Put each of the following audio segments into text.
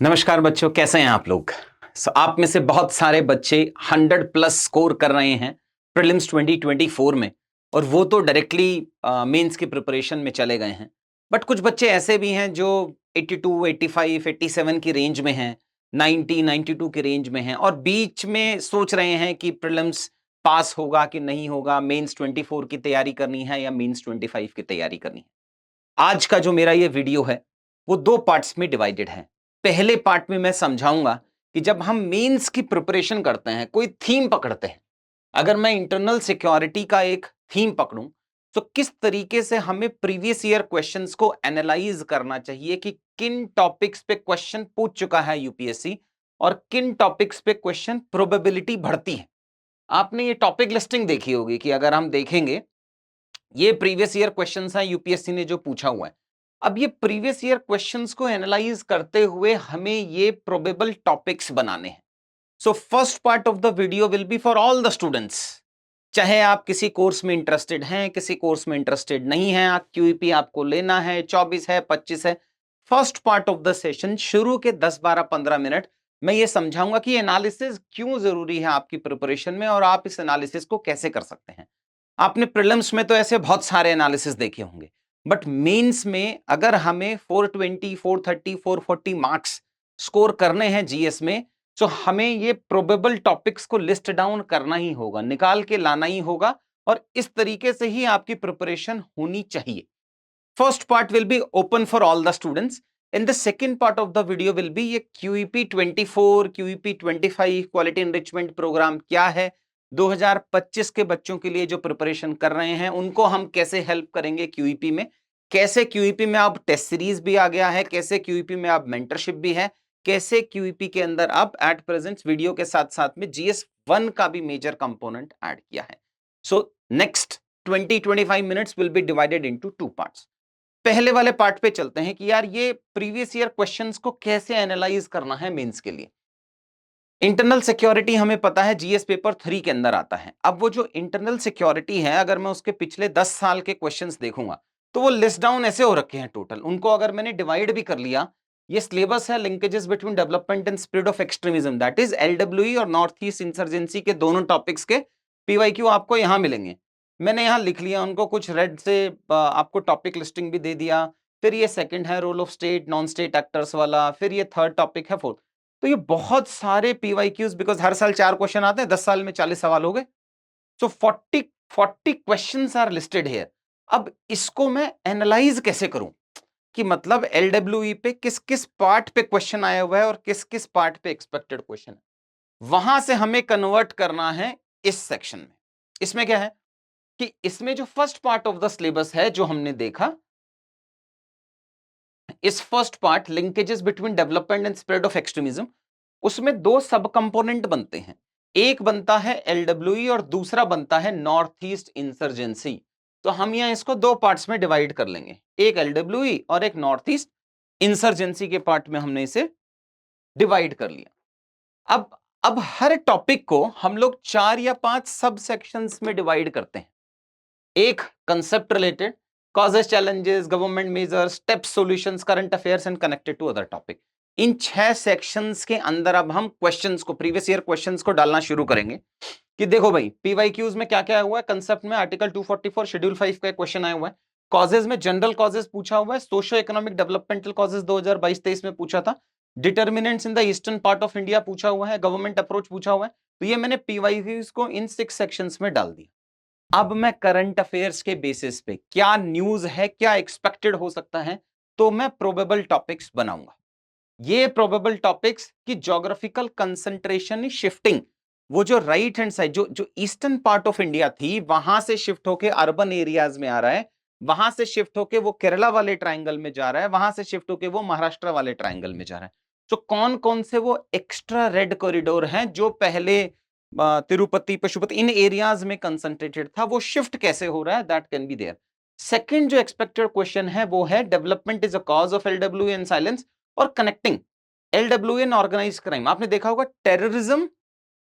नमस्कार बच्चों, कैसे हैं आप लोग। आप में से बहुत सारे बच्चे 100 प्लस स्कोर कर रहे हैं प्रीलिम्स 2024 में, और वो तो डायरेक्टली मेंस की प्रिपरेशन में चले गए हैं। बट कुछ बच्चे ऐसे भी हैं जो 82, 85, 87 की रेंज में हैं, 90, 92 की रेंज में हैं, और बीच में सोच रहे हैं कि प्रीलिम्स पास होगा कि नहीं होगा, मेंस 24 की तैयारी करनी है या मेंस 25 की तैयारी करनी है। आज का जो मेरा ये वीडियो है वो दो पार्ट्स में डिवाइडेड है। पहले पार्ट में मैं समझाऊंगा कि जब हम मेंस की प्रिपरेशन करते हैं, कोई थीम पकड़ते हैं, अगर मैं इंटरनल सिक्योरिटी का एक थीम पकड़ूं, तो किस तरीके से हमें प्रीवियस ईयर क्वेश्चंस को एनालाइज करना चाहिए कि किन टॉपिक्स पे क्वेश्चन पूछ चुका है यूपीएससी और किन टॉपिक्स पे क्वेश्चन प्रोबेबिलिटी बढ़ती है। आपने ये टॉपिक लिस्टिंग देखी होगी कि अगर हम देखेंगे, ये प्रीवियस ईयर क्वेश्चंस हैं यूपीएससी ने जो पूछा हुआ है। अब ये प्रीवियस ईयर क्वेश्चंस को एनालाइज करते हुए हमें ये प्रोबेबल टॉपिक्स बनाने हैं। So first part of the video will B for all the students, चाहे आप किसी कोर्स में इंटरेस्टेड हैं, किसी कोर्स में इंटरेस्टेड नहीं हैं, आप क्यूईपी आपको लेना है, 24 है, 25 है। First part of the session शुरू के 10, 12, 15 मिनट मैं ये समझाऊंगा कि एनालिसिस क्यों जरूरी है आपकी प्रिपरेशन में और आप इस एनालिसिस को कैसे कर सकते हैं। आपने प्रीलिम्स में तो ऐसे बहुत सारे एनालिसिस देखे होंगे, बट मेंस में अगर हमें 420, 430, 440 मार्क्स स्कोर करने हैं जीएस में, तो हमें ये प्रोबेबल टॉपिक्स को लिस्ट डाउन करना ही होगा, निकाल के लाना ही होगा, और इस तरीके से ही आपकी प्रिपरेशन होनी चाहिए। First part will be open for all the students. In the second part of the video will be ये QEP 24, QEP 25 quality enrichment programme क्या है, 2025 के बच्चों के लिए जो प्रिपरेशन कर रहे हैं उनको हम कैसे हेल्प करेंगे क्यूईपी में, कैसे क्यूईपी में अब टेस्ट सीरीज भी आ गया है, कैसे क्यूईपी में अब मेंटरशिप भी है, कैसे क्यूईपी के अंदर अब एट प्रेजेंट वीडियो के साथ साथ में जीएस 1 का भी मेजर कंपोनेंट ऐड किया है। So next 20-25 minutes will be divided into two parts. पहले वाले पार्ट पे चलते हैं कि यार ये प्रीवियस ईयर क्वेश्चंस को कैसे एनालाइज करना है मेंस के लिए। इंटरनल सिक्योरिटी हमें पता है जीएस पेपर 3 के अंदर आता है। अब वो जो इंटरनल सिक्योरिटी है, अगर मैं उसके पिछले 10 साल के क्वेश्चंस देखूंगा तो वो लिस्ट डाउन ऐसे हो रखे हैं टोटल। उनको अगर मैंने डिवाइड भी कर लिया, ये सिलेबस है linkages between development and spread of extremism, that is LWE और नॉर्थ ईस्ट इंसर्जेंसी के दोनों टॉपिक्स के पीवाईक्यू आपको यहां मिलेंगे। मैंने यहां लिख लिया उनको, कुछ रेड से आपको टॉपिक लिस्टिंग भी दे दिया। फिर ये सेकंड है role of state non state actors वाला, फिर ये थर्ड टॉपिक है फोर्थ। तो ये बहुत सारे पीवाईक्यूज, बिकॉज हर साल 4 क्वेश्चन आते हैं, 10 साल में 40 सवाल हो गए। सो 40 क्वेश्चंस आर लिस्टेड हियर। अब इसको मैं एनालाइज कैसे करूं कि मतलब एलडब्ल्यूई पे किस किस पार्ट पे क्वेश्चन आया हुआ है और किस किस पार्ट पे एक्सपेक्टेड क्वेश्चन है, वहां से हमें कन्वर्ट करना है इस सेक्शन में। इसमें क्या है कि इसमें जो first part of the syllabus है जो हमने देखा, इस first part linkages between development and spread of extremism, उसमें दो सब कंपोनेंट बनते हैं। एक बनता है एलडब्ल्यूई और दूसरा बनता है नॉर्थ ईस्ट इंसर्जेंसी। तो हम यहां इसको दो पार्ट्स में डिवाइड कर लेंगे, एक एलडब्ल्यूई और एक नॉर्थ ईस्ट इंसर्जेंसी के पार्ट में हमने इसे डिवाइड कर लिया। अब हर टॉपिक को हम लोग 4 या 5 सब सेक्शंस में डिवाइड करते हैं। एक concept related, causes, challenges, government measures, steps, solutions, current affairs and connected to other topic. इन 6 सेक्शंस के अंदर अब हम क्वेश्चंस को, प्रीवियस ईयर क्वेश्चंस को डालना शुरू करेंगे कि देखो भाई पीवाईक्यूज में क्या क्या हुआ है। कंसेप्ट में आर्टिकल 244 शेड्यूल 5 का क्वेश्चन आया हुआ है। कॉजेज में जनरल कॉजेज पूछा हुआ है, सोशो इकोनॉमिक डेवलपमेंटल कॉजेज 2022-23 में पूछा था। Determinants in the eastern part of India पूछा हुआ है, गवर्नमेंट अप्रोच पूछा हुआ है। तो ये मैंने पीवाईक्यूज को इन 6 सेक्शंस में डाल दिया। अब मैं करंट अफेयर्स के बेसिस पे क्या न्यूज है, क्या एक्सपेक्टेड हो सकता है, तो मैं प्रोबेबल टॉपिक्स बनाऊंगा। ये प्रोबेबल टॉपिक्स की ज्योग्राफिकल कंसंट्रेशन शिफ्टिंग, वो जो राइट हैंड साइड, जो जो ईस्टर्न पार्ट ऑफ इंडिया थी, वहां से शिफ्ट होके अर्बन एरियाज में आ रहा है, वहां से शिफ्ट होके वो केरला वाले ट्रायंगल में जा रहा है, वहां से शिफ्ट होके वो महाराष्ट्र वाले ट्रायंगल में जा रहा है। तो कौन कौन से वो एक्स्ट्रा रेड कॉरिडोर हैं जो पहले तिरुपति, पशुपति, इन एरियाज में कंसंट्रेटेड था, वो शिफ्ट कैसे हो रहा है, that can be there. Second जो एक्सपेक्टेड क्वेश्चन है वो है development is a cause of LW and silence और connecting LW and organised crime. आपने देखा होगा टेररिज्म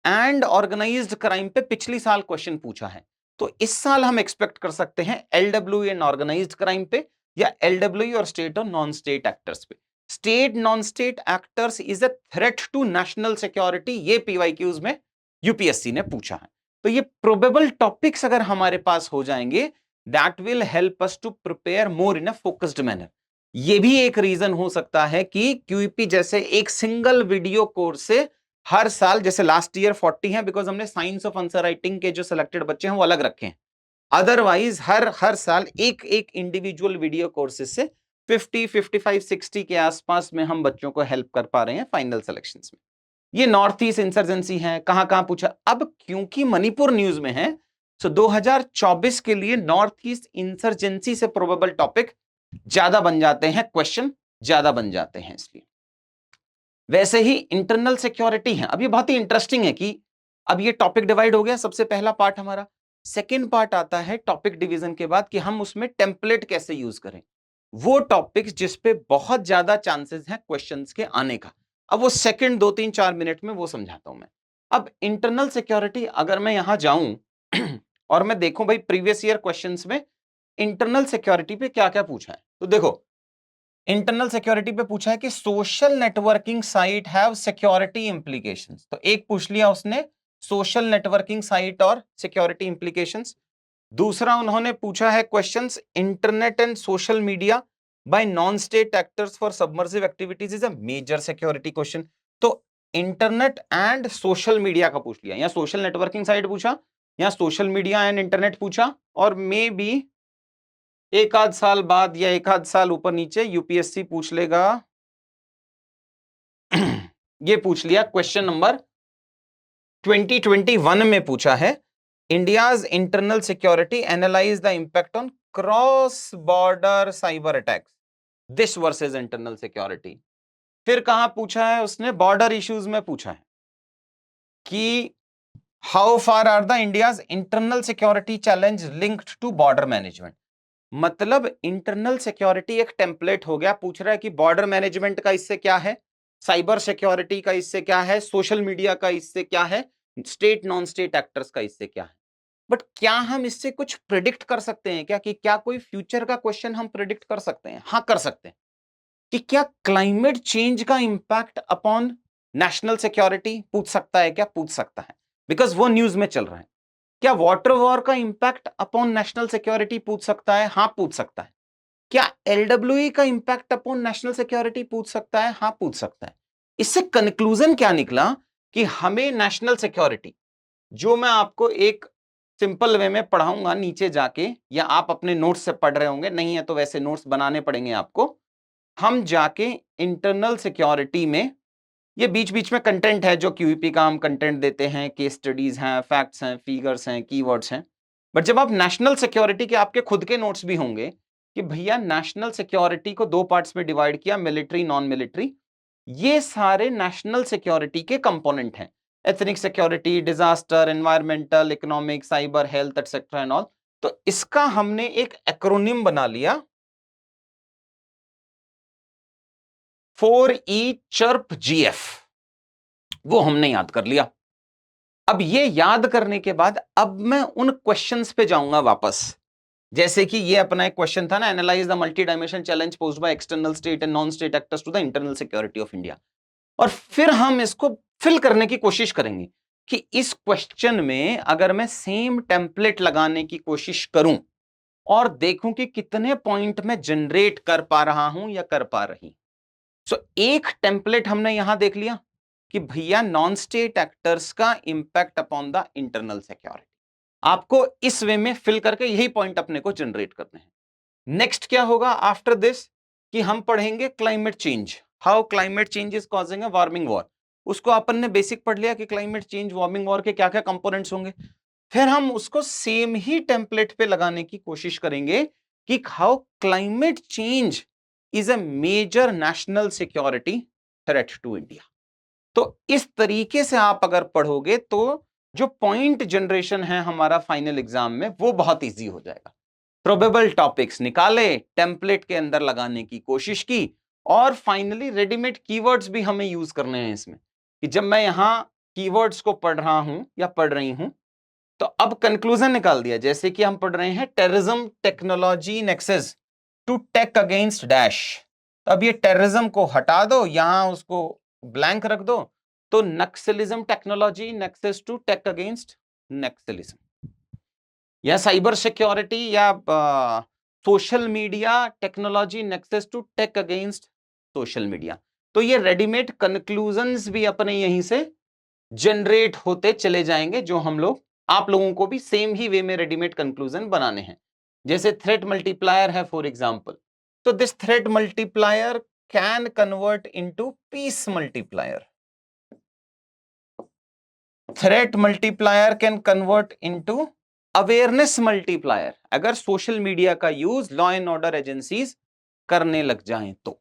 एंड ऑर्गेनाइज्ड क्राइम पे पिछली साल क्वेश्चन पूछा है, तो इस साल हम एक्सपेक्ट कर सकते हैं एलडब्ल्यू एंड ऑर्गेनाइज्ड क्राइम पे या एलडब्ल्यू और स्टेट और नॉन स्टेट एक्टर्स पे। State non state actors is a threat to national security, ये पीवाईक्यूज में यूपीएससी ने पूछा है। तो ये प्रोबेबल टॉपिक्स अगर हमारे पास हो जाएंगे, that will help us to prepare more in a focused manner. ये भी एक रीजन हो सकता है कि क्यूईपी जैसे एक सिंगल वीडियो कोर्स से हर साल, जैसे लास्ट ईयर 40 है बिकॉज हमने साइंस ऑफ आंसर राइटिंग के जो सिलेक्टेड बच्चे हैं वो अलग रखे हैं, अदरवाइज हर हर साल एक एक इंडिविजुअल वीडियो कोर्सेज से 50, 55, 60 के आसपास में हम बच्चों को हेल्प कर पा रहे हैं फाइनल सिलेक्शंस में। ये नॉर्थ ईस्ट इंसर्जेंसी है, कहां कहां पूछा। अब क्योंकि मणिपुर न्यूज में है, सो 2024 के लिए नॉर्थ ईस्ट इंसर्जेंसी से प्रोबेबल टॉपिक ज्यादा बन जाते हैं, क्वेश्चन ज्यादा बन जाते हैं इसलिए। वैसे ही इंटरनल सिक्योरिटी है। अब ये बहुत ही इंटरेस्टिंग है कि अब ये टॉपिक डिवाइड हो गया, सबसे पहला पार्ट हमारा। सेकेंड पार्ट आता है टॉपिक डिवीजन के बाद कि हम उसमें टेम्पलेट कैसे यूज करें, वो टॉपिक्स जिसपे बहुत ज्यादा चांसेस हैं क्वेश्चंस के आने का। अब वो सेकंड 2-3-4 मिनट में वो समझाता हूं मैं। अब इंटरनल सिक्योरिटी अगर मैं यहां जाऊं और मैं देखूं भाई प्रीवियस ईयर क्वेश्चंस में इंटरनल सिक्योरिटी पे क्या क्या पूछा है, तो देखो इंटरनल सिक्योरिटी पे पूछा है कि social networking site have security implications. तो एक पूछ लिया उसने, सोशल नेटवर्किंग साइट और सिक्योरिटी इंप्लीकेशंस। दूसरा उन्होंने पूछा है questions, internet and social media by non state actors for subversive activities is a major security question. तो इंटरनेट एंड सोशल मीडिया का पूछ लिया, या सोशल नेटवर्किंग साइट पूछा, या सोशल मीडिया एंड इंटरनेट पूछा, और मे बी एक आध साल बाद या एक आध साल ऊपर नीचे यूपीएससी पूछ लेगा ये पूछ लिया क्वेश्चन नंबर 2021 में पूछा है, India's internal security analyse the impact on cross border cyber attacks, this versus internal security. फिर कहां पूछा है उसने, बॉर्डर इश्यूज में पूछा है कि how far are the India's internal security challenge linked to border management. मतलब इंटरनल सिक्योरिटी एक टेम्पलेट हो गया, पूछ रहा है कि बॉर्डर मैनेजमेंट का इससे क्या है, साइबर सिक्योरिटी का इससे क्या है, सोशल मीडिया का इससे क्या है, स्टेट नॉन स्टेट एक्टर्स का इससे क्या है। बट क्या हम इससे कुछ प्रिडिक्ट कर सकते हैं क्या, कि क्या कोई फ्यूचर का क्वेश्चन हम प्रिडिक्ट कर सकते हैं? हाँ कर सकते हैं। कि क्या क्लाइमेट चेंज का इंपैक्ट अपॉन नेशनल सिक्योरिटी पूछ सकता है क्या? पूछ सकता है, बिकॉज वो न्यूज में चल रहा है। क्या वाटर वॉर का इंपैक्ट अपॉन नेशनल सिक्योरिटी पूछ सकता है? हाँ पूछ सकता है। क्या एलडब्ल्यूई का इंपैक्ट अपॉन नेशनल सिक्योरिटी पूछ सकता है? हाँ पूछ सकता है। इससे कंक्लूजन क्या निकला कि हमें नेशनल सिक्योरिटी, जो मैं आपको एक सिंपल वे में पढ़ाऊंगा नीचे जाके, या आप अपने नोट्स से पढ़ रहे होंगे, नहीं है तो वैसे नोट्स बनाने पड़ेंगे आपको, हम जाके इंटरनल सिक्योरिटी में, ये बीच बीच में कंटेंट है जो क्यूईपी का हम कंटेंट देते हैं, केस स्टडीज हैं, फैक्ट्स हैं, फिगर्स हैं, कीवर्ड्स हैं। बट जब आप नेशनल सिक्योरिटी के, आपके खुद के नोट्स भी होंगे कि भैया नेशनल सिक्योरिटी को दो पार्ट्स में डिवाइड किया, मिलिट्री नॉन मिलिट्री। ये सारे नेशनल सिक्योरिटी के कंपोनेंट हैं, ethnic security, disaster, environmental, economic, cyber, health etcetera and all. तो इसका हमने एक एक्रोनिम बना लिया, 4E चर्प GF, वो हमने याद कर लिया। अब ये याद करने के बाद अब मैं उन क्वेश्चंस पे जाऊंगा वापस, जैसे कि ये अपना एक क्वेश्चन था ना, analyse the multi dimension challenge posed by external state and non state actors to the internal security of India. और फिर हम इसको फिल करने की कोशिश करेंगे कि इस क्वेश्चन में अगर मैं सेम टेम्पलेट लगाने की कोशिश करूं और देखूं कि कितने पॉइंट में जनरेट कर पा रहा हूं या कर पा रही। सो एक टेम्पलेट हमने यहां देख लिया कि भैया नॉन स्टेट एक्टर्स का impact upon the internal security. आपको इस वे में फिल करके यही पॉइंट अपने को जनरेट करने हैं। नेक्स्ट क्या होगा आफ्टर दिस, कि हम पढ़ेंगे climate change, how climate change is causing a warming war. उसको अपन ने बेसिक पढ़ लिया कि क्लाइमेट चेंज, वार्मिंग वॉर के क्या क्या कंपोनेंट्स होंगे। फिर हम उसको सेम ही टेम्पलेट पे लगाने की कोशिश करेंगे कि how climate change is a major national security threat to India. तो इस तरीके से आप अगर पढ़ोगे तो जो पॉइंट जनरेशन है हमारा फाइनल एग्जाम में वो बहुत इजी हो जाएगा। प्रोबेबल टॉपिक्स निकाले, टेम्पलेट के अंदर लगाने की कोशिश की, और फाइनली रेडीमेड कीवर्ड्स भी हमें यूज करने हैं इसमें, कि जब मैं यहां कीवर्ड्स को पढ़ रहा हूं या पढ़ रही हूं, तो अब कंक्लूजन निकाल दिया। जैसे कि हम पढ़ रहे हैं terrorism technology nexus to tech against dash, तो अब ये टेररिज्म को हटा दो, यहां उसको ब्लैंक रख दो, तो Naxalism technology nexus to tech against Naxalism, या साइबर सिक्योरिटी या social media technology nexus to tech against social media. तो ये रेडीमेड कंक्लूजन्स भी अपने यहीं से जनरेट होते चले जाएंगे, जो हम लोग आप लोगों को भी सेम ही वे में रेडीमेड कंक्लूजन बनाने हैं। जैसे थ्रेट मल्टीप्लायर है फॉर एग्जांपल, तो this threat multiplier can convert into peace multiplier, threat multiplier can convert into awareness multiplier, अगर सोशल मीडिया का use law and order agencies करने लग जाएं तो।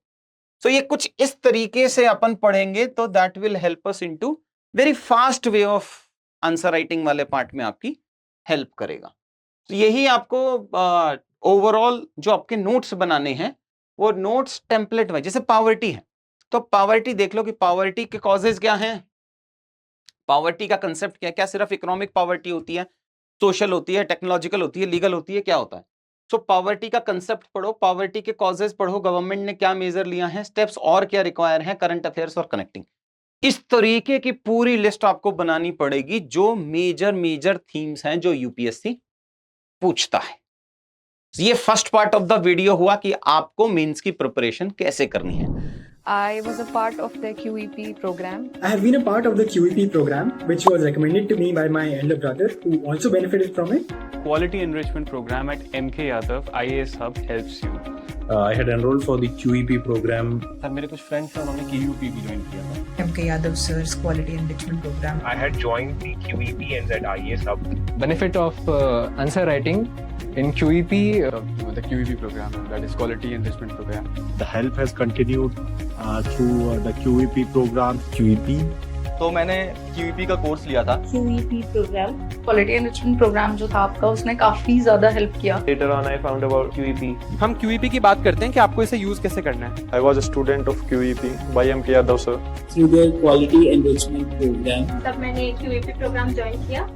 सो ये कुछ इस तरीके से अपन पढ़ेंगे, तो that will help us into very fast way of answer writing वाले पार्ट में आपकी हेल्प करेगा। तो यही आपको ओवरऑल जो आपके नोट्स बनाने हैं, वो नोट्स टेम्पलेट वाइज, जैसे पॉवर्टी है तो पॉवर्टी देख लो कि पॉवर्टी के कॉजेज क्या हैं, पॉवर्टी का कंसेप्ट क्या है, क्या सिर्फ इकोनॉमिक पॉवर्टी होती है, सोशल होती है, टेक्नोलॉजिकल होती है, लीगल होती है, क्या होता है। सो पॉवर्टी का कंसेप्ट पढ़ो, पॉवर्टी के कॉजेज पढ़ो, गवर्नमेंट ने क्या मेजर लिया है, स्टेप्स और क्या रिक्वायर है, करंट अफेयर्स और कनेक्टिंग, इस तरीके की पूरी लिस्ट आपको बनानी पड़ेगी, जो मेजर थीम्स हैं जो यूपीएससी पूछता है। ये first part of the video हुआ कि आपको मेंस की प्रिपरेशन कैसे करनी है। I was a part of the QEP program. I have been a part of the QEP program, which was recommended to me by my elder brother, who also benefited from it. Quality enrichment program at MK Yadav IAS Hub helps you. I had enrolled for the QEP program. Sir मेरे कुछ friends हैं, उन्होंने QUP भी join किया था। MK Yadav sir's quality enrichment program. I had joined the QEP and at IAS Hub. Benefit of answer writing in QEP, the QEP program, that is quality enrichment program. The help has continued through the QEP program. QEP. तो मैंने QEP का course लिया था। QEP program, quality enrichment program जो था आपका, उसने काफी ज्यादा हेल्प किया। Later on I found about QEP. हम QEP की बात करते हैं कि आपको इसे यूज कैसे करना है। I was a student of QEP by MK Yadav sir. Through their quality enrichment program. तब मैंने QEP program ज्वाइन किया।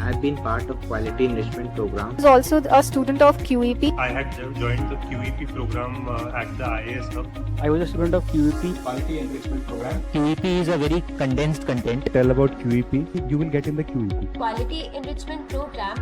I've been part of quality enrichment program. I was also a student of QEP. I had joined the QEP program at the IAS Hub. I was a student of QEP. Quality enrichment program. QEP is a very condensed content. Tell about QEP. You will get in the QEP. Quality enrichment program.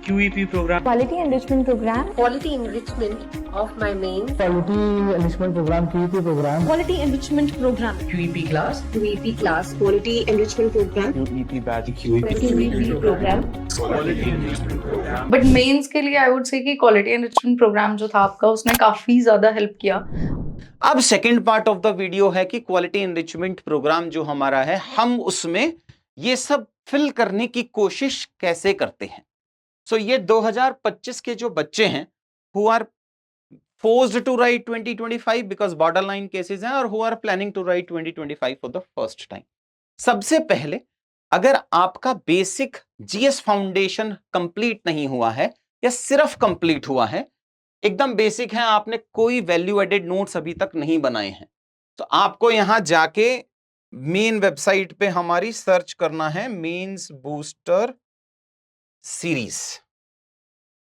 QEP program. Quality enrichment program. Quality enrichment of my main. Quality enrichment program, QEP program. Quality enrichment program. QEP class. QEP class. Quality enrichment program. QEP batch. QEP program. Quality enrichment program. But mains के लिए I would say कि quality enrichment programme जो था आपका, उसने काफी ज्यादा help किया। अब second part of the video है कि क्वालिटी एनरिचमेंट प्रोग्राम जो हमारा है, हम उसमें ये सब फिल करने की कोशिश कैसे करते हैं। सो ये 2025 के जो बच्चे हैं who are forced to write 2025 because border line cases हैं, और who are planning to write 2025 for the first time, सबसे पहले अगर आपका बेसिक जीएस फाउंडेशन कंप्लीट नहीं हुआ है या सिर्फ कंप्लीट हुआ है, एकदम बेसिक है, आपने कोई वैल्यू एडेड नोट्स अभी तक नहीं बनाए हैं, तो आपको यहां जाके मेन वेबसाइट पे हमारी सर्च करना है मेंस बूस्टर सीरीज।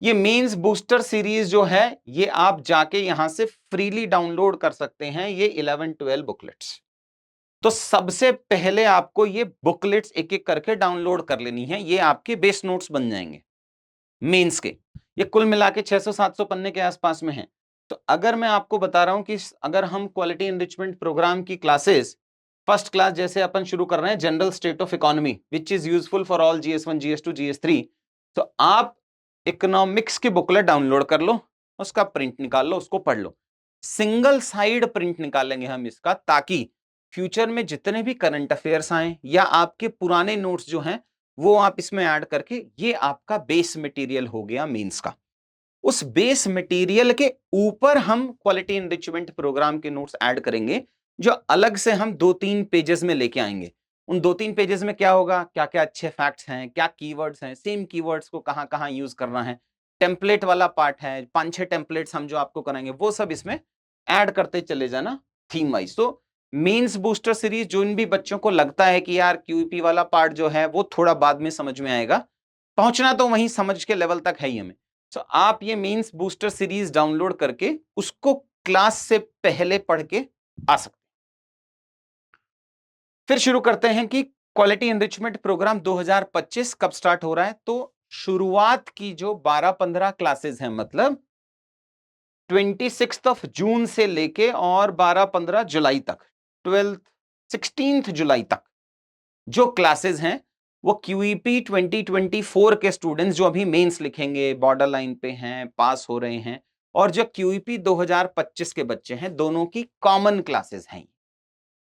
ये मेंस बूस्टर सीरीज जो है, ये आप जाके यहां से फ्रीली डाउनलोड कर सकते हैं, ये 11-12 बुकलेट्स। तो सबसे पहले आपको ये बुकलेट्स एक एक करके डाउनलोड कर लेनी है, ये आपके बेस नोट्स बन जाएंगे मेंस के। ये कुल मिला के 600-700 पन्ने के आसपास में है। तो अगर मैं आपको बता रहा हूं कि अगर हम क्वालिटी एनरिचमेंट प्रोग्राम की क्लासेस फर्स्ट क्लास जैसे अपन शुरू कर रहे हैं, general state of economy which is useful for all GS1, GS2, GS3, तो आप इकोनॉमिक्स की बुकलेट डाउनलोड कर लो, उसका प्रिंट निकाल लो, उसको पढ़ लो। सिंगल साइड प्रिंट निकालेंगे हम इसका, ताकि फ्यूचर में जितने भी करंट अफेयर्स आए या आपके पुराने नोट्स जो हैं वो आप इसमें ऐड करके, ये आपका बेस मटेरियल हो गया मेंस का। उस बेस मटेरियल के ऊपर हम क्वालिटी एनरिचमेंट प्रोग्राम के नोट्स ऐड करेंगे, जो अलग से हम 2-3 पेजेस में लेके आएंगे। उन 2-3 पेजेस में क्या होगा, क्या क्या अच्छे फैक्ट्स हैं, क्या कीवर्ड्स हैं, सेम कीवर्ड्स को कहाँ कहाँ यूज करना है, टेम्पलेट वाला पार्ट है, 5-6 टेम्पलेट्स हम जो आपको कराएंगे वो सब इसमें ऐड करते चले जाना थीम वाइज। तो मेंस बूस्टर सीरीज, जो इन भी बच्चों को लगता है कि यार QEP वाला पार्ट जो है वो थोड़ा बाद में समझ में आएगा, पहुंचना तो वहीं समझ के लेवल तक है ही हमें। तो आप ये मेंस बूस्टर सीरीज डाउनलोड करके उसको क्लास से पहले पढ़ के आ सकते हैं। फिर शुरू करते हैं कि क्वालिटी एनरिचमेंट प्रोग्राम 2025 कब स्टार्ट हो रहा है। तो शुरुआत की जो 12-15 क्लासेस हैं, मतलब 26 जून से लेके और 12-15 जुलाई तक, 16 जुलाई तक जो क्लासेस हैं वो QEP 2024 के स्टूडेंट्स जो अभी मेंस लिखेंगे, बॉर्डर लाइन पे हैं, पास हो रहे हैं, और जो QEP 2025 के बच्चे हैं, दोनों की कॉमन क्लासेस हैं।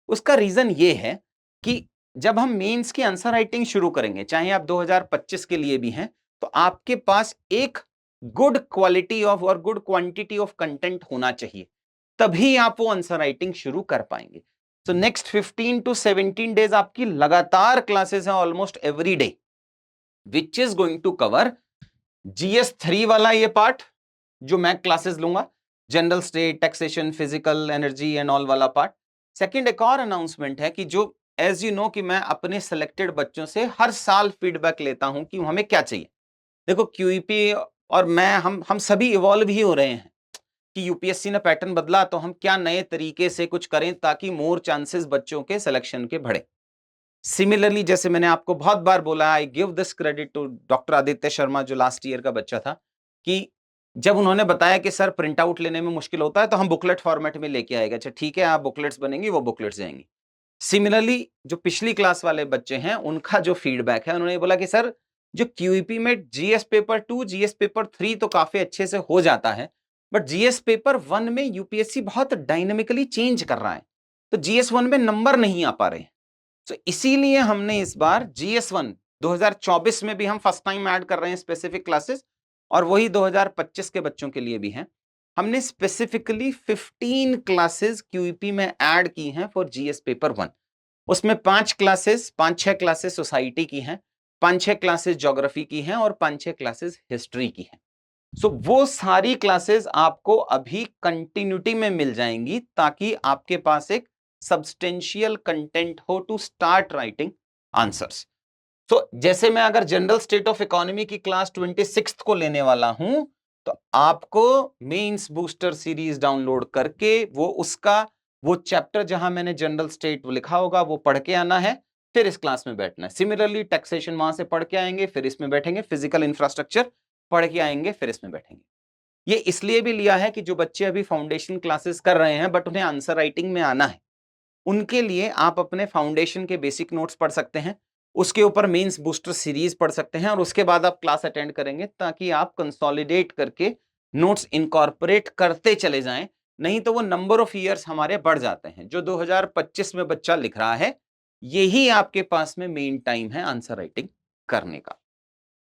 उसका रीजन ये है कि जब हम मेंस की आंसर राइटिंग शुरू करेंगे, चाहे आप 2025 के लिए भी हैं, तो आपके पास एक गुड क्वालिटी ऑफ और गुड क्वांटिटी ऑफ कंटेंट होना चाहिए, तभी आप वो आंसर राइटिंग शुरू कर पाएंगे। तो नेक्स्ट 15 to 17 डेज आपकी लगातार क्लासेस हैं, almost every day, which is going to cover GS3 वाला ये पार्ट जो मैं क्लासेस लूंगा, general state, taxation, physical, energy and all वाला पार्ट। सेकंड, एक और अनाउंसमेंट है कि जो एज यू नो कि मैं अपने सिलेक्टेड बच्चों से हर साल फीडबैक लेता हूं कि हमें क्या चाहिए। देखो QEP और मैं हम सभी इवॉल्व ही हो रहे हैं कि UPSC ने पैटर्न बदला, तो हम क्या नए तरीके से कुछ करें ताकि मोर चांसेस बच्चों के सिलेक्शन के बढ़े। सिमिलरली, जैसे मैंने आपको बहुत बार बोला, I give this credit to doctor Aditya Sharma जो लास्ट ईयर का बच्चा था, कि जब उन्होंने बताया कि सर प्रिंट आउट लेने में मुश्किल होता है तो हम बुकलेट फॉर्मेट में लेके आएगा। अच्छा ठीक है, आप बुकलेट्स बनेंगी, वो बुकलेट्स जाएंगी। सिमिलरली जो पिछली क्लास वाले बच्चे हैं उनका जो फीडबैक है, उन्होंने बोला कि सर जो QEP में GS पेपर 2, GS पेपर 3 तो काफी अच्छे से हो जाता है, बट GS पेपर 1 में UPSC बहुत डायनेमिकली चेंज कर रहा है, तो GS1 में नंबर नहीं आ पा रहे हैं। तो इसीलिए हमने इस बार GS1 2024 में भी हम फर्स्ट टाइम ऐड कर रहे हैं स्पेसिफिक क्लासेस, और वही 2025 के बच्चों के लिए भी हैं। हमने स्पेसिफिकली 15 क्लासेस QEP में ऐड की हैं फॉर GS पेपर 1। उसमें 5-6 क्लासेस सोसाइटी की हैं, 5-6 क्लासेस ज्योग्राफी की हैं और 5-6 क्लासेस हिस्ट्री की हैं। सो वो सारी क्लासेस आपको अभी कंटिन्यूटी में मिल जाएंगी ताकि आपके पास एक सब्सटेंशियल कंटेंट हो टू स्टार्ट राइटिंग आंसर्स। तो जैसे मैं अगर जनरल स्टेट ऑफ इकोनॉमी की क्लास 26 को लेने वाला हूं, तो आपको मेंस बूस्टर सीरीज डाउनलोड करके वो चैप्टर जहां मैंने जनरल स्टेट लिखा होगा वो पढ़ के आना है, फिर इस क्लास में बैठना है। सिमिलरली टैक्सेशन वहां से पढ़ के आएंगे, फिर इसमें बैठेंगे, फिजिकल इंफ्रास्ट्रक्चर पढ़ के आएंगे, फिर इसमें बैठेंगे। ये इसलिए भी लिया है कि जो बच्चे अभी फाउंडेशन क्लासेस कर रहे हैं बट उन्हें आंसर राइटिंग में आना है, उनके लिए आप अपने फाउंडेशन के बेसिक नोट्स पढ़ सकते हैं, उसके ऊपर मेंस बूस्टर सीरीज पढ़ सकते हैं, और उसके बाद आप क्लास अटेंड करेंगे ताकि आप कंसोलिडेट करके नोट्स इनकॉर्पोरेट करते चले जाएं। नहीं तो वो नंबर ऑफ ईयर्स हमारे बढ़ जाते हैं। जो 2025 में बच्चा लिख रहा है, यही आपके पास में मेन टाइम है आंसर राइटिंग करने का।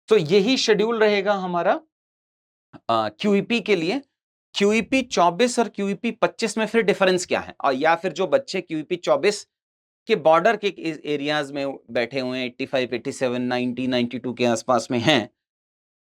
तो यही शेड्यूल रहेगा हमारा QEP के लिए। QEP 24 और QEP 25 में फिर डिफरेंस क्या है, और या फिर जो बच्चे QEP 24 के बॉर्डर के एरियाज में बैठे हुए हैं, 85, 87, 90, 92 के आसपास में हैं,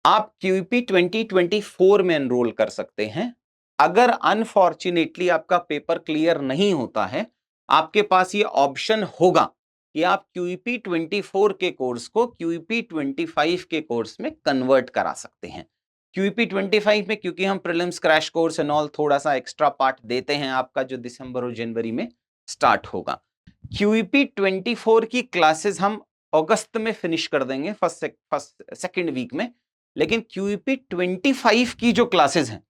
आप QEP 2024 में एनरोल कर सकते हैं। अगर अनफॉर्चुनेटली आपका पेपर क्लियर नहीं होता है, आपके पास ये ऑप्शन होगा कि आप QEP 24 के कोर्स को QEP 25 के कोर्स में कन्वर्ट करा सकते हैं। QEP 25 में क्योंकि हम prelims crash course and all थोड़ा सा एक्स्ट्रा पार्ट देते हैं आपका, जो दिसंबर और जनवरी में स्टार्ट होगा। QEP 24 की क्लासेस हम अगस्त में फिनिश कर देंगे, सेकेंड वीक में। लेकिन QEP 25 की जो क्लासेस हैं,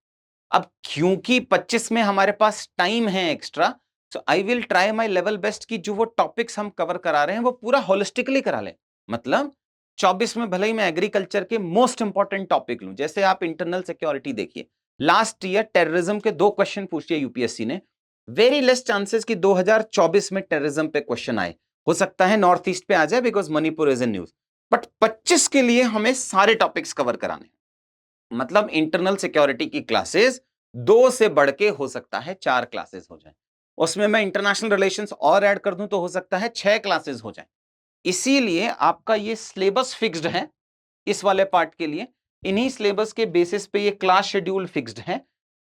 अब क्योंकि 25 में हमारे पास टाइम है extra, so I will try my level best कि जो वो टॉपिक्स हम कवर करा रहे हैं वो पूरा होलिस्टिकली करा लें। मतलब 24 में भले ही मैं एग्रीकल्चर के मोस्ट इंपॉर्टेंट टॉपिक लूं, जैसे आप इंटरनल सिक्योरिटी देखिए, लास्ट ईयर टेररिज्म के 2 क्वेश्चन पूछ लिए UPSC ने, वेरी लेस चांसेस कि 2024 में टेररिज्म पे क्वेश्चन आए। हो सकता है नॉर्थ ईस्ट पे आ जाए because Manipur is in news, but 25 के लिए हमें सारे टॉपिक्स कवर कराने हैं। मतलब इंटरनल सिक्योरिटी की क्लासेस 2 से बढ़ के हो सकता है 4 क्लासेस हो जाए, उसमें मैं इंटरनेशनल रिलेशंस और ऐड कर दूं तो हो सकता है 6 क्लासेस हो जाए। इसीलिए आपका ये सिलेबस फिक्स्ड है इस वाले पार्ट के लिए। इन्हीं सिलेबस के बेसिस पे ये क्लास शेड्यूल फिक्स्ड है।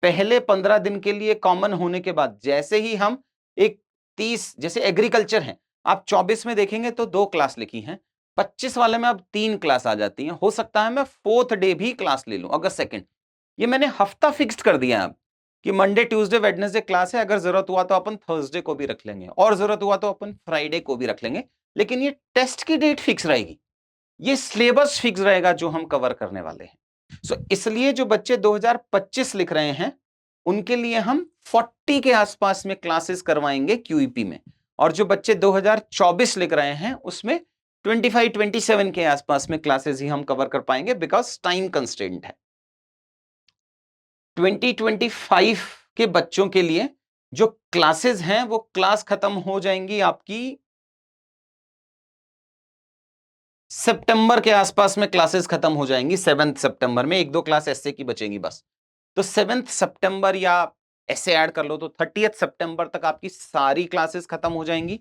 पहले 15 दिन के लिए कॉमन होने के बाद जैसे ही हम एक 30, जैसे एग्रीकल्चर है, आप 24 में देखेंगे तो 2 क्लास लिखी हैं, 25 वाले में अब 3 क्लास आ जाती हैं। हो सकता है मैं 4th डे भी क्लास ले लूं, अगस्त 2। ये मैंने हफ्ता फिक्स्ड कर दिया है। अब कि मंडे ट्यूसडे वेडनेसडे क्लास है, अगर जरूरत हुआ तो अपन थर्सडे को भी रख लेंगे और जरूरत हुआ तो अपन फ्राइडे को भी रख लेंगे, लेकिन ये टेस्ट की डेट फिक्स रहेगी, ये सिलेबस फिक्स रहेगा जो हम कवर करने वाले हैं। सो इसलिए जो बच्चे 2025 लिख रहे हैं उनके लिए हम 40 के आसपास में क्लासेस करवाएंगे क्यूईपी में, और जो बच्चे 2024 लिख रहे हैं उसमें 25-27 के आसपास में क्लासेस ही हम कवर कर पाएंगे, बिकॉज टाइम कंस्ट्रेंट है। 2025 के बच्चों के लिए जो क्लासेस हैं वो क्लास खत्म हो जाएंगी आपकी सितंबर के आसपास में, क्लासेस खत्म हो जाएंगी 7 सितंबर में, 1-2 क्लास ऐसे की बचेंगी बस। तो 7 सितंबर या ऐसे ऐड कर लो तो 30 सितंबर तक आपकी सारी क्लासेस खत्म हो जाएंगी।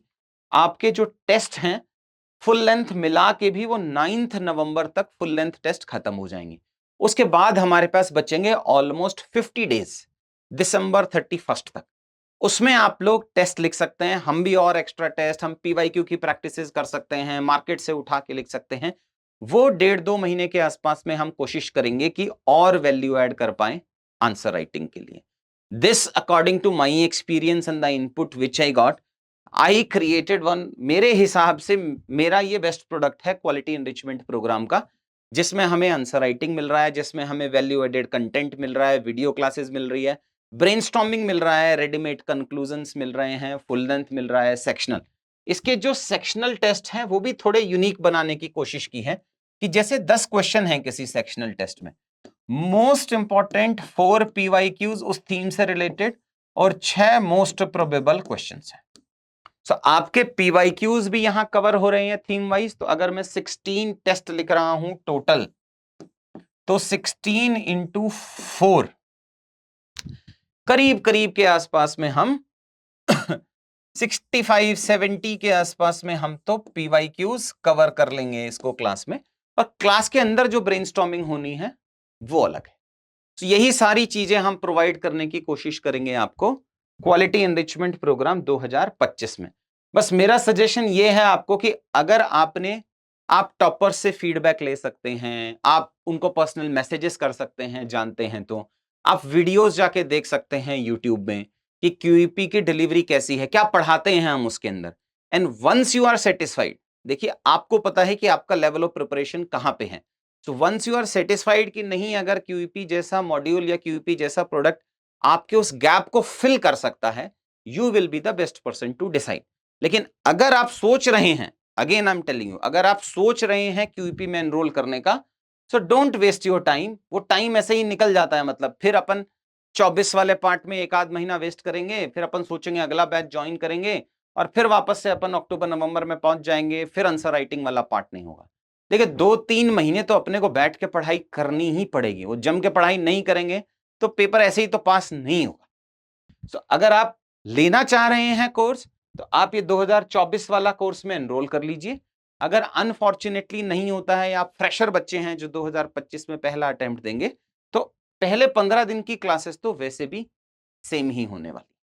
आपके जो टेस्ट हैं फुल लेंथ मिला के भी वो 9 नवंबर तक फुल लेंथ टेस्ट खत्म हो जाएंगे। उसके बाद हमारे पास बचेंगे ऑलमोस्ट 50 डेज, दिसंबर 31 तक। उसमें आप लोग टेस्ट लिख सकते हैं, हम भी और एक्स्ट्रा टेस्ट, हम पीवाईक्यू की प्रैक्टिसेस कर सकते हैं, मार्केट से उठा के लिख सकते हैं। वो 1.5-2 महीने के आसपास में हम कोशिश करेंगे कि और वैल्यू ऐड कर पाए आंसर राइटिंग के लिए। This according to my experience and the input which I got, I created one, मेरे हिसाब से मेरा ये बेस्ट प्रोडक्ट है क्वालिटी एनरिचमेंट प्रोग्राम का, जिसमें हमें आंसर राइटिंग मिल रहा है, जिसमें हमें वैल्यू एडेड कंटेंट मिल रहा है, वीडियो क्लासेस मिल रही है, ब्रेनस्टॉर्मिंग मिल रहा है, रेडीमेड कंक्लूजन्स मिल रहे हैं, फुल लेंथ मिल रहा है, सेक्शनल। इसके जो सेक्शनल टेस्ट हैं वो भी थोड़े यूनिक बनाने की कोशिश की है, कि जैसे 10 क्वेश्चन हैं किसी सेक्शनल टेस्ट में, मोस्ट इंपॉर्टेंट 4 पीवाईक्यूज उस थीम से रिलेटेड और 6 मोस्ट प्रोबेबल क्वेश्चंस हैं। सो आपके पीवाईक्यूज भी यहां कवर हो रहे हैं थीम वाइज। तो अगर मैं 16 टेस्ट लिख रहा हूं टोटल, तो 16 इंटू 4 करीब करीब के आसपास में हम 65-70 के आसपास में हम तो पीवाईक्यूज कवर कर लेंगे इसको क्लास में, और क्लास के अंदर जो ब्रेनस्टॉर्मिंग होनी है वो अलग है। तो यही सारी चीजें हम प्रोवाइड करने की कोशिश करेंगे आपको क्वालिटी एनरिचमेंट प्रोग्राम 2025 में। बस मेरा सजेशन ये है आपको कि अगर आप टॉपर से फीडबैक ले सकते हैं, आप उनको पर्सनल मैसेजेस कर सकते हैं, जानते हैं तो आप वीडियोस जाके देख सकते हैं यूट्यूब में कि क्यूईपी की डिलीवरी कैसी है, क्या पढ़ाते हैं हम उसके अंदर। And once you are satisfied, देखिए आपको पता है कि आपका लेवल ऑफ प्रिपरेशन कहां पे है। So once you are satisfied कि नहीं, अगर क्यूईपी जैसा मॉड्यूल या क्यूईपी जैसा प्रोडक्ट आपके उस गैप को फिल कर सकता है, you will be the best person to decide. लेकिन अगर आप सोच रहे हैं, again I am telling you, अगर आप सोच रहे हैं क्यूईपी में एनरोल करने का, so don't waste your time. वो टाइम ऐसे ही निकल जाता है, मतलब फिर अपन 24 वाले पार्ट में 1-8 महीना वेस्ट करेंगे, फिर अपन सोचेंगे अगला बैच ज्वाइन करेंगे, और फिर वापस से अपन अक्टूबर नवंबर में पहुंच जाएंगे, फिर आंसर राइटिंग वाला पार्ट नहीं होगा। देखिए 2-3 महीने तो अपने को बैठ के पढ़ाई करनी ही पड़ेगी। वो जम के पढ़ाई नहीं करेंगे तो पेपर ऐसे ही तो पास नहीं होगा। सो अगर आप लेना चाह रहे हैं कोर्स, तो आप ये 2024 वाला कोर्स में एनरोल कर लीजिए। अगर अनफॉर्चुनेटली नहीं होता है या आप फ्रेशर बच्चे हैं जो 2025 में पहला अटेम्प्ट देंगे, तो पहले 15 दिन की क्लासेस तो वैसे भी सेम ही होने वाली।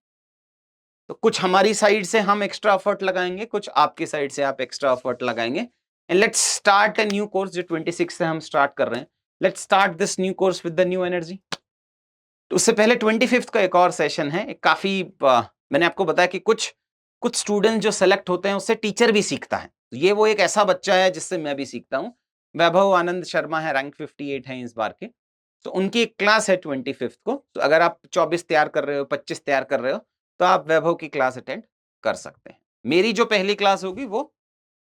तो कुछ हमारी साइड से हम एक्स्ट्रा एफर्ट लगाएंगे, कुछ आपकी साइड से आप एक्स्ट्रा एफर्ट लगाएंगे, and let's start a new course जो 26 से हम स्टार्ट कर रहे हैं। Let's start this new course with the new energy. तो उससे पहले 25 का एक और सेशन है। काफी मैंने आपको बताया कि कुछ स्टूडेंट जो सेलेक्ट होते हैं उससे टीचर भी सीखता है। तो ये वो एक ऐसा बच्चा है जिससे मैं भी सीखता हूँ। वैभव आनंद शर्मा है, रैंक 58 है इस बार के। तो उनकी एक क्लास है 25 को। तो अगर आप 24 तैयार कर रहे हो, 25 तैयार कर रहे हो, तो आप वैभव की क्लास अटेंड कर सकते हैं। मेरी जो पहली क्लास होगी वो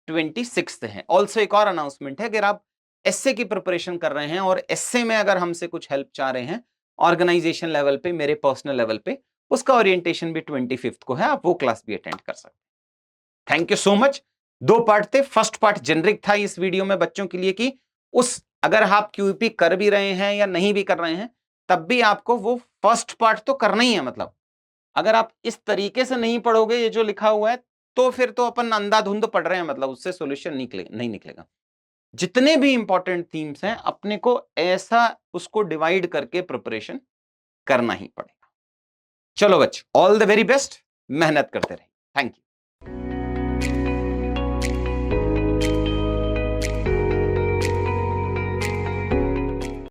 26 है। ऑल्सो एक और अनाउंसमेंट है, अगर आप एसए की प्रिपरेशन कर रहे हैं और एसए में अगर हमसे कुछ हेल्प चाह रहे हैं ऑर्गेनाइजेशन लेवल पे, मेरे पर्सनल लेवल पे, उसका ओरिएंटेशन भी 25 को है, आप वो क्लास भी अटेंड कर सकते हैं। Thank you so much. 2 part थे। फर्स्ट पार्ट जेनरिक था इस वीडियो में बच्चों के लिए कि अगर आप क्यूईपी कर भी रहे हैं या नहीं भी कर रहे हैं, तब भी आपको वो फर्स्ट पार्ट तो करना ही है। मतलब अगर आप इस तरीके से नहीं पढ़ोगे ये जो लिखा हुआ है, तो फिर तो अपन अंधाधुंध पढ़ रहे हैं, मतलब उससे सॉल्यूशन नहीं निकलेगा। जितने भी इंपॉर्टेंट थीम्स हैं अपने को ऐसा उसको डिवाइड करके प्रिपरेशन करना ही पड़ेगा। चलो बच्चे, ऑल द वेरी बेस्ट, मेहनत करते रहिए। Thank you.